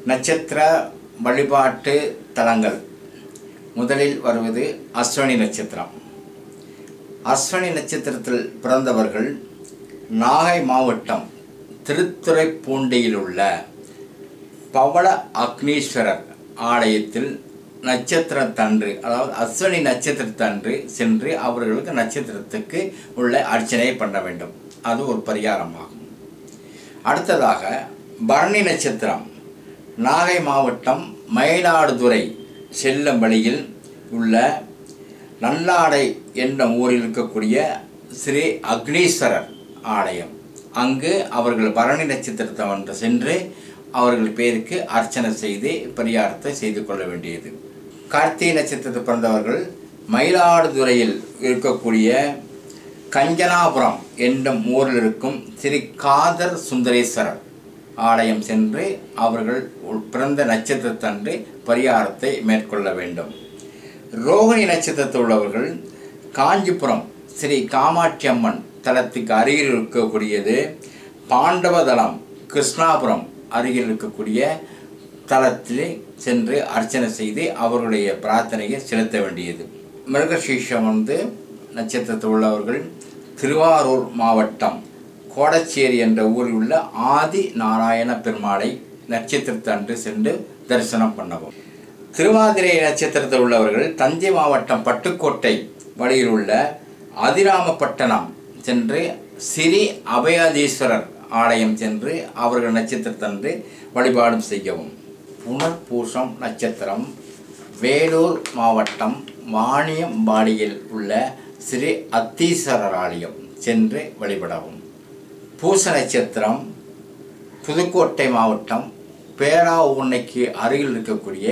நட்சத்திர வழிபாட்டு தலங்கள். முதலில் வருவது அஸ்வினி நட்சத்திரம். அஸ்வினி நட்சத்திரத்தில் பிறந்தவர்கள் நாகை மாவட்டம் திருத்துறைப்பூண்டியில் உள்ள பவள அக்னீஸ்வரர் ஆலயத்தில் நட்சத்திரத்தன்று, அதாவது அஸ்வினி நட்சத்திரத்தன்று சென்று அவர்களுக்கு நட்சத்திரத்துக்கு உள்ள அர்ச்சனை பண்ண வேண்டும். அது ஒரு பரிகாரமாகும். அடுத்ததாக பரணி நட்சத்திரம். நாகை மாவட்டம் மயிலாடுதுறை செல்லும் வழியில் உள்ள நல்லாடை என்ற ஊரில் இருக்கக்கூடிய ஸ்ரீ அக்னீஸ்வரர் ஆலயம். அங்கு அவர்கள் பரணி நட்சத்திரத்தை வந்து சென்று அவர்கள் பேருக்கு அர்ச்சனை செய்து பரிகாரத்தை செய்து கொள்ள வேண்டியது. கார்த்திகை நட்சத்திரத்தில் பிறந்தவர்கள் மயிலாடுதுறையில் இருக்கக்கூடிய கஞ்சனாபுரம் என்னும் ஊரில் இருக்கும் ஸ்ரீ காதர் சுந்தரேஸ்வரர் ஆலயம் சென்று அவர்கள் பிறந்த நட்சத்திரத்தன்று பரிகாரத்தை மேற்கொள்ள வேண்டும். ரோகிணி நட்சத்திரத்தில் உள்ளவர்கள் காஞ்சிபுரம் ஸ்ரீ காமாட்சி அம்மன் தலத்துக்கு அருகில் இருக்கக்கூடியது பாண்டவதலம் கிருஷ்ணாபுரம் அருகில் இருக்கக்கூடிய தலத்தில் சென்று அர்ச்சனை செய்து அவர்களுடைய பிரார்த்தனையை செலுத்த வேண்டியது. மிருகசீஷம் நட்சத்திரத்தில் உள்ளவர்கள் திருவாரூர் மாவட்டம் கோடச்சேரி என்ற ஊரில் உள்ள ஆதி நாராயண பெருமாளை நட்சத்திரத்தன்று சென்று தரிசனம் பண்ணவும். திருவாதிரை நட்சத்திரத்தில் உள்ளவர்கள் தஞ்சை மாவட்டம் பட்டுக்கோட்டை வழியில் உள்ள அதிராமப்பட்டணம் சென்று ஸ்ரீ அபயாதீஸ்வரர் ஆலயம் சென்று அவர்கள் நட்சத்திரத்தன்று வழிபாடும் செய்யவும். புனர்பூசம் நட்சத்திரம் வேலூர் மாவட்டம் வாணியம்பாடியில் உள்ள ஸ்ரீ அத்தீஸ்வரர் ஆலயம் சென்று வழிபடவும். பூச நட்சத்திரம் புதுக்கோட்டை மாவட்டம் பேராவூர்ணைக்கு அருகில் இருக்கக்கூடிய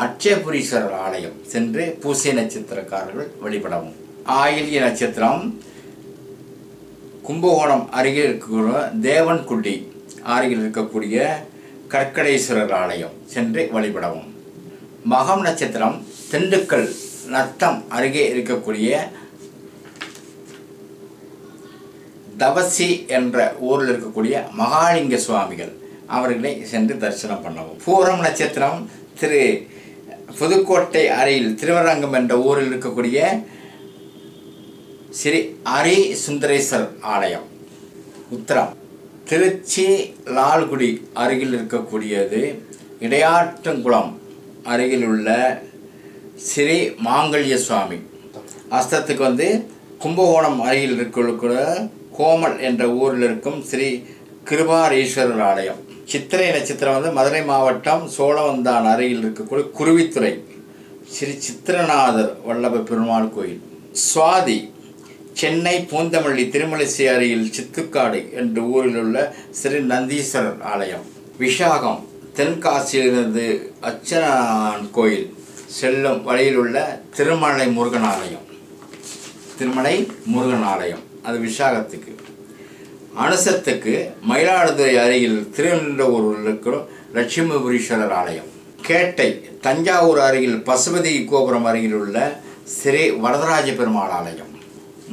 அட்சயபுரீஸ்வரர் ஆலயம் சென்று பூசை நட்சத்திரக்காரர்கள் வழிபடவும். ஆயில்ய நட்சத்திரம் கும்பகோணம் அருகில் இருக்கக்கூடிய தேவன்குடி அருகில் இருக்கக்கூடிய கற்கடேஸ்வரர் ஆலயம் சென்று வழிபடவும். மகம் நட்சத்திரம் திண்டுக்கல் நத்தம் அருகே இருக்கக்கூடிய தவசி என்ற ஊரில் இருக்கக்கூடிய மகாலிங்க சுவாமிகள் அவர்களை சென்று தரிசனம் பண்ணவும். பூரம் நட்சத்திரம் திரு புதுக்கோட்டை அருகில் திருவரங்கம் என்ற ஊரில் இருக்கக்கூடிய ஸ்ரீ ஹரி சுந்தரேஸ்வரர் ஆலயம். உத்திரம் திருச்சி லால்குடி அருகில் இருக்கக்கூடியது இடையாற்றங்குளம் அருகில் உள்ள ஸ்ரீ மாங்கல்ய சுவாமி. அஸ்தத்துக்கு கும்பகோணம் அருகில் இருக்கக்கூடிய கோமல் என்ற ஊரில் இருக்கும் ஸ்ரீ கிருபாரீஸ்வரர் ஆலயம். சித்திரை நட்சத்திரம் மதுரை மாவட்டம் சோழவந்தான் அருகில் இருக்கக்கூடிய குருவித்துறை ஸ்ரீ சித்திரநாதர் வல்லப பெருமாள் கோயில். சுவாதி சென்னை பூந்தமல்லி திருமலிசை அருகில் சித்துக்காடு என்ற ஊரில் உள்ள ஸ்ரீ நந்தீஸ்வரர் ஆலயம். விஷாகம் தென்காசியிலிருந்து அச்சனான் கோயில் செல்லும் வழியில் உள்ள திருமலை முருகன் ஆலயம். திருமலை முருகன் ஆலயம் அது விஷாகத்துக்கு. அனுசத்துக்கு மயிலாடுதுறை அருகில் திருநின்றவூரில் இருக்கிற லட்சுமிபுரீஸ்வரர் ஆலயம். கேட்டை தஞ்சாவூர் அருகில் பசுபதி கோபுரம் அருகில் உள்ள ஸ்ரீ வரதராஜ பெருமாள் ஆலயம்.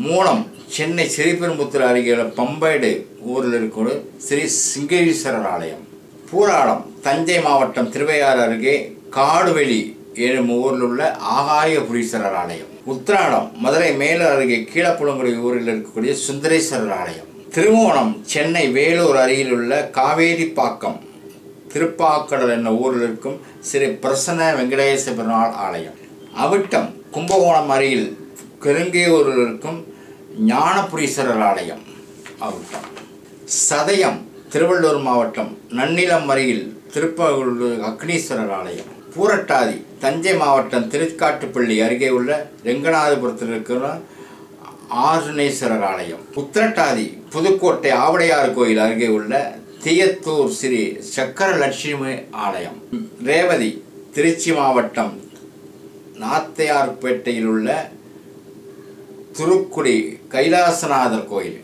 மூலம் சென்னை ஸ்ரீபெரும்புத்தூர் அருகில் பம்பேடு ஊரில் இருக்கிற ஸ்ரீ சிங்கேஸ்வரர் ஆலயம். பூராடம் தஞ்சை மாவட்டம் திருவையாறு அருகே காடுவெளி எனும் ஊரில் உள்ள ஆகாயபுரீஸ்வரர் ஆலயம். உத்திராடம் மதுரை மேலூர் அருகே கீழப்புலங்குடி ஊரில் இருக்கக்கூடிய சுந்தரேஸ்வரர் ஆலயம். திருவோணம் சென்னை வேலூர் அருகில் உள்ள காவேரிப்பாக்கம் திருப்பாக்கடல் என்ற ஊரில் இருக்கும் ஸ்ரீ பிரசன்ன வெங்கடேச பெருமாள் ஆலயம். அவிட்டம் கும்பகோணம் அருகில் கருங்கையூரில் இருக்கும் ஞானபுரீஸ்வரர் ஆலயம். அவிட்டம். சதயம் திருவள்ளூர் மாவட்டம் நன்னிலம் அருகில் திருப்பூர் அக்னீஸ்வரர் ஆலயம். பூரட்டாதி தஞ்சை மாவட்டம் திருக்காட்டுப்பள்ளி அருகே உள்ள ரெங்கநாதபுரத்தில் இருக்கிற ஆருணேஸ்வரர் ஆலயம். உத்திரட்டாதி புதுக்கோட்டை ஆவடையாறு கோயில் அருகே உள்ள தியத்தூர் ஸ்ரீ சக்கர லட்சுமி ஆலயம். ரேவதி திருச்சி மாவட்டம் நாத்தையார்பேட்டையில் உள்ள துருக்குடி கைலாசநாதர் கோயில்.